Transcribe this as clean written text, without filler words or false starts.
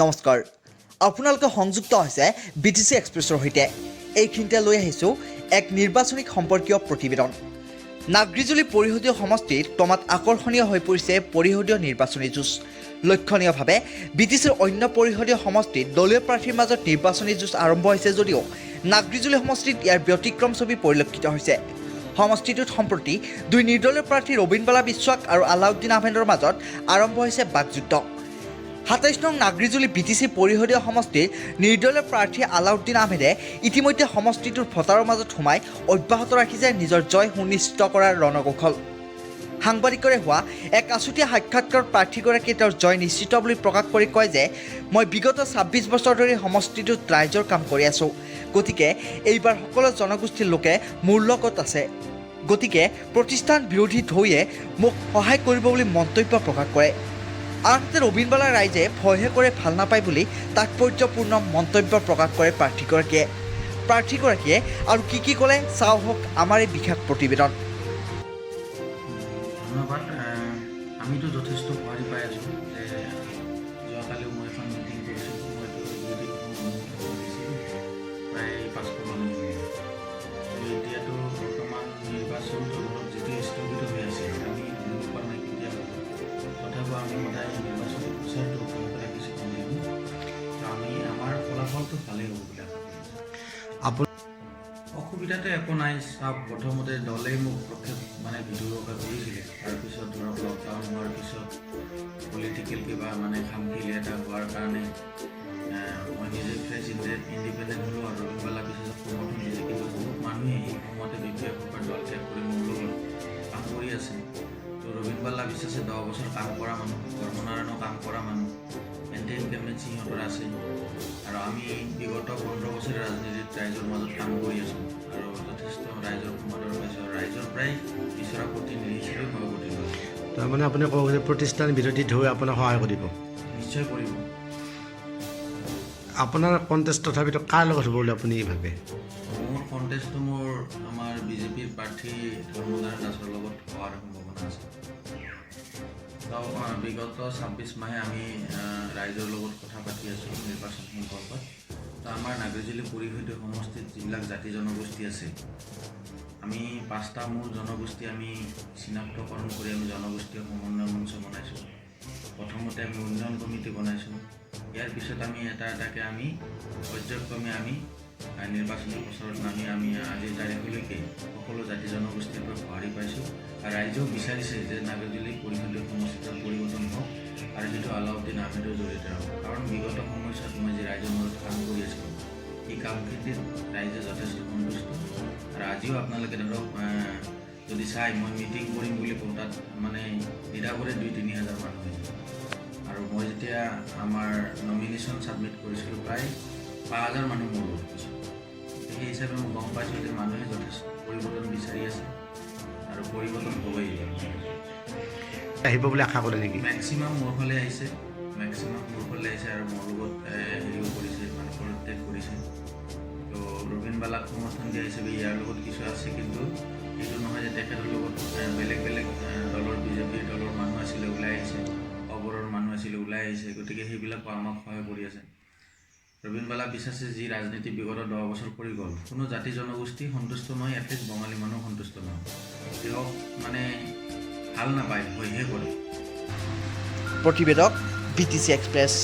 নমস্কাৰ আপোনালোকে সংযুক্ত হৈছে বিটিচি এক্সপ্ৰেছৰ সৈতে এইখিনিতে লৈ আহিছোঁ এক নিৰ্বাচনী সম্পৰ্কীয় প্ৰতিবেদন নাগৰিজুলি পৰিষদীয় সমষ্টিত ক্ৰমাৎ আকৰ্ষণীয় হৈ পৰিছে পৰিষদীয় নিৰ্বাচনী যুঁজ লক্ষণীয়ভাৱে বিটিচিৰ অন্য পৰিষদীয় সমষ্টিত দলীয় প্ৰাৰ্থীৰ মাজত নিৰ্বাচনী যুঁজ আৰম্ভ হৈছে যদিও নাগৰিজুলি সমষ্টিত ইয়াৰ ব্যতিক্ৰম ছবি পৰিলক্ষিত হৈছে সমষ্টিটোত সম্প্ৰতি দুই নিৰ্দলীয় প্ৰাৰ্থী ৰবীনবালা বিশ্বাস আৰু আলাউদ্দিন আহমেদৰ মাজত আৰম্ভ হৈছে বাকযুদ্ধ ২৭ নং নাগৰিজুলি বিটিচি পৰিষদীয় সমষ্টিৰ নিৰ্দলীয় প্ৰাৰ্থী আলাউদ্দিন আহমেদে ইতিমধ্যে সমষ্টিটোৰ ভোটাৰৰ মাজত সোমাই অব্যাহত ৰাখিছে নিজৰ জয় সুনিশ্চিত কৰাৰ ৰণকৌশল সাংবাদিকৰে হোৱা এক আছুতীয়া সাক্ষাৎকাৰত প্ৰাৰ্থীগৰাকীয়ে তেওঁৰ জয় নিশ্চিত বুলি প্ৰকাশ কৰি কয় যে মই বিগত ২৬ বছৰ ধৰি সমষ্টিটোত ৰাইজৰ কাম কৰি আছোঁ গতিকে এইবাৰ সকলো জনগোষ্ঠীৰ লোকে মোৰ লগত আছে গতিকে প্ৰতিষ্ঠান বিৰোধী ঢৌয়ে মোক সহায় কৰিব বুলি মন্তব্য প্ৰকাশ কৰে আনহাতে ৰবীনবালা ৰাইজে ভয়হে কৰে ভাল নাপায় বুলি তাৎপৰ্যপূৰ্ণ মন্তব্য প্ৰকাশ কৰে প্ৰাৰ্থীগৰাকীয়ে আৰু কি ক'লে চাওক আমাৰ এই বিশেষ প্ৰতিবেদন ধন্যবাদ আমিতো যথেষ্ট সঁহাৰি পাই আছোঁ যে যোৱাকালিও মই এখন মিটিং কৰিছিলোঁ মইতো প্ৰায় ৫০০ মানুহ এতিয়াতো বৰ্তমান নিৰ্বাচনটো ধৰক যিটো স্থগিত হৈ আছে আমি ধৰিব পৰা নাই কেতিয়া হ'ব তথাপিও আমি সদায় নিৰ্বাচনী প্ৰচাৰটো অব্যাহত ৰাখিছোঁ আমি আমাৰ ফলাফলটো ভালেই হ'ব বুলি আশা কৰিছোঁ অসুবিধাটো একো নাই চাওক প্ৰথমতে দলেই মোক প্ৰক্ষেপ ভিতৰুৱাকৈ কৰিছিলে তাৰপিছত ধৰক লকডাউন হোৱাৰ পিছত পলিটিকেল কিবা খামখিল এটা হোৱাৰ কাৰণে মই নিজে ফ্ৰেছ ইণ্ডিপেণ্ডেণ্ট হ'লোঁ আৰু ৰবীনবালা বিশ্বাসক সমৰ্থন দিছে কিন্তু বহুত মানুহে এই সময়তে বিপক্ষৰ দল ত্যাগ কৰি মোৰ লগত কাম কৰি আছে তো ৰবীনবালা বিশ্বাসে 10 বছৰ কাম কৰা মানুহ ধৰ্মনাৰায়ণৰ কাম কৰা মানুহ এণ্টি ইনকামেঞ্চ সিহঁতৰ আছে আৰু আমি বিগত 15 বছৰ ৰাজনীতিত ৰাইজৰ মাজত কাম কৰি আছোঁ আৰু যথেষ্ট ৰাইজৰ সমাদৰ পাইছোঁ আৰু ৰাইজৰ প্ৰায় বিচৰা প্ৰতিনিধি হিচাপে মই গঠিত হৈছোঁ তাৰমানে আপুনি ক'ব যে প্ৰতিষ্ঠান বিৰোধী ঢৌ আপোনাক সহায় কৰিব নিশ্চয় কৰিব আপোনাৰ কণ্টেষ্ট তথাপিতো কাৰ লগত হ'ব বুলি আপুনি ভাবে মোৰ কণ্টেষ্টটো মোৰ আমাৰ বিজেপিৰ প্ৰাৰ্থী ধৰ্মনাৰায়ণ দাসৰ লগত হোৱাৰ সম্ভাৱনা আছে বিগত ২৬ মাহে আমি ৰাইজৰ লগত কথা পাতি আছোঁ নিৰ্বাচন সম্পৰ্কত তো আমাৰ নাগৰিজুলি পৰিষদীয় সমষ্টিত যিবিলাক জাতি জনগোষ্ঠী আছে আমি ৫টা মূল জনগোষ্ঠী আমি চিনাক্তকৰণ কৰি আমি জনগোষ্ঠীয় সমন্বয় মঞ্চ বনাইছোঁ প্ৰথমতে আমি উন্নয়ন কমিটি বনাইছোঁ ইয়াৰ পিছত আমি এটাকৈ আমি পৰ্যায়ক্ৰমে আমি নিৰ্বাচনী প্ৰচাৰত নামি আমি আজিৰ তাৰিখলৈকে সকলো জাতি জনগোষ্ঠীৰ পৰা সঁহাৰি পাইছোঁ আৰু ৰাইজেও বিচাৰিছে যে নাগৰিজুলি পৰিষদীয় সমষ্টিৰ পৰিৱৰ্তন হওক আৰু সেইটো আলাউদ্দিন আহমেদৰ জৰিয়তে হওক কাৰণ বিগত সময়ছোৱাত মই যে ৰাইজৰ মাজত কাম কৰি আছিলোঁ এই কামখিনিত ৰাইজে যথেষ্ট সন্তুষ্ট আৰু আজিও আপোনালোকে ধৰক যদি চাই মই মিটিং কৰিম বুলি কওঁ তাত নিৰাপদে ২-৩ হাজাৰ মানুহ হৈছে আৰু মই যেতিয়া আমাৰ নমিনেশ্যন ছাবমিট কৰিছিলোঁ প্ৰায় ৫,০০০ মানুহ মোৰ লগত গৈছে সেই হিচাপে মই গম পাইছোঁ যে মানুহে যথেষ্ট পৰিৱৰ্তন বিচাৰি আছে আৰু পৰিৱৰ্তন হ'বই আহিব বুলি আশা কৰে নেকি মেক্সিমাম মোৰ ফালে আহিছে আৰু মোৰ লগত হেৰিও কৰিছে পদত্যাগ কৰিছে তো ৰবীনবালাক সমৰ্থন দিয়া হিচাপে ইয়াৰ লগত কিছু আছে কিন্তু এইটো নহয় যে তেখেতৰ লগত বেলেগ দলৰ বিজেপিৰ দলৰ মানুহ আছিলে ওলাই আহিছে অবৰৰ মানুহ আছিলে ওলাই আহিছে গতিকে সেইবিলাকো আমাক সহায় কৰি আছে ৰবীনবালা বিশ্বাসে যি ৰাজনীতি বিগত 10 বছৰ কৰি গ'ল কোনো জাতি জনগোষ্ঠী সন্তুষ্ট নহয় এটলিষ্ট বঙালী মানুহ সন্তুষ্ট নহয় তেওঁক ভাল নাপায় ভয়হে কৰে প্ৰতিবেদক বিটিচি এক্সপ্ৰেছ